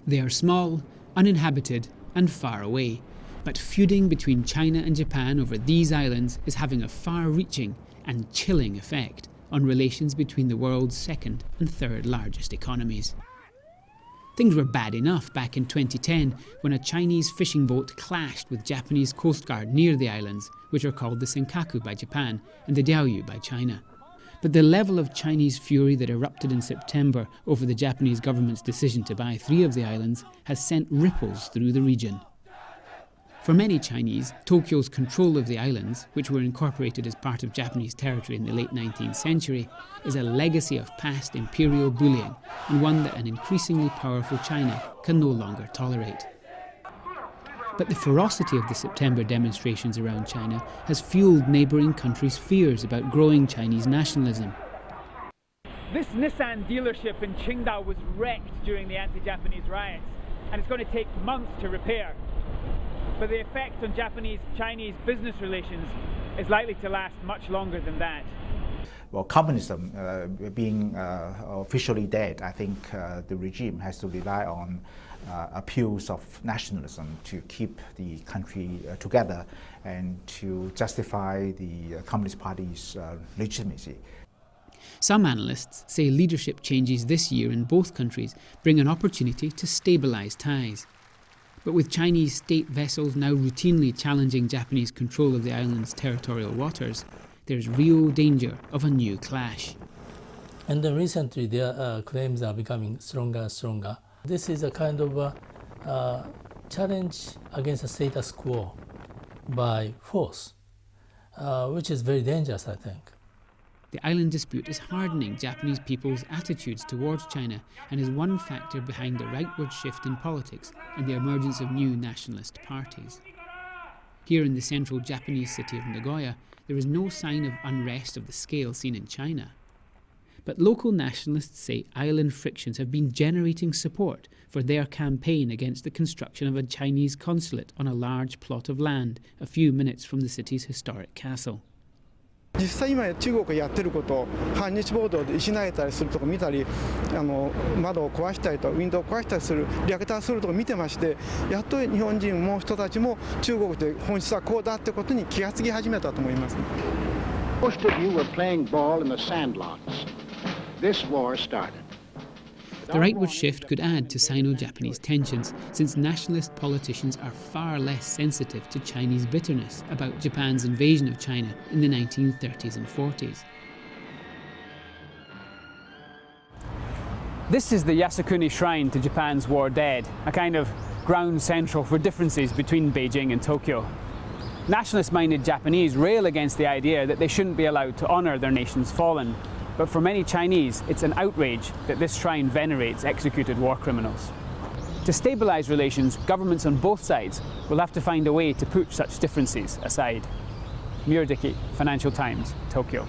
They are small, uninhabited and far away, but feuding between China and Japan over these islands is having a far-reaching and chilling effect on relations between the world's second and third largest economies. Things were bad enough back in 2010 when a Chinese fishing boat clashed with Japanese Coast Guard near the islands, which are called the Senkaku by Japan and the Diaoyu by China. But the level of Chinese fury that erupted in September over the Japanese government's decision to buy 3 of the islands has sent ripples through the region. For many Chinese, Tokyo's control of the islands, which were incorporated as part of Japanese territory in the late 19th century, is a legacy of past imperial bullying and one that an increasingly powerful China can no longer tolerate. But the ferocity of the September demonstrations around China has fueled neighbouring countries' fears about growing Chinese nationalism. This Nissan dealership in Qingdao was wrecked during the anti-Japanese riots, and it's going to take months to repair. But the effect on Japanese-Chinese business relations is likely to last much longer than that. Well, communism being officially dead, I think the regime has to rely on appeals of nationalism to keep the country together and to justify the Communist Party's legitimacy. Some analysts say leadership changes this year in both countries bring an opportunity to stabilise ties. But with Chinese state vessels now routinely challenging Japanese control of the island's territorial waters, there's real danger of a new clash. And then recently their claims are becoming stronger and stronger. This is a kind of challenge against the status quo by force, which is very dangerous, I think. The island dispute is hardening Japanese people's attitudes towards China and is one factor behind the rightward shift in politics and the emergence of new nationalist parties. Here in the central Japanese city of Nagoya, there is no sign of unrest of the scale seen in China. But local nationalists say island frictions have been generating support for their campaign against the construction of a Chinese consulate on a large plot of land a few minutes from the city's historic castle. 実際今中国がやってること、反日暴動で石投げたりするとこ見たり、窓を壊したりとウィンドウを壊したりする、略奪するとこ見てまして、やっと日本人も人たちも中国で本質はこうだってことに気がつき始めたと思います。Most of you were playing ball in the sandlots. This war started. The rightward shift could add to Sino-Japanese tensions, since nationalist politicians are far less sensitive to Chinese bitterness about Japan's invasion of China in the 1930s and 40s. This is the Yasukuni Shrine to Japan's war dead, a kind of ground central for differences between Beijing and Tokyo. Nationalist-minded Japanese rail against the idea that they shouldn't be allowed to honour their nation's fallen. But for many Chinese, it's an outrage that this shrine venerates executed war criminals. To stabilise relations, governments on both sides will have to find a way to put such differences aside. Mure Dickie, Financial Times, Tokyo.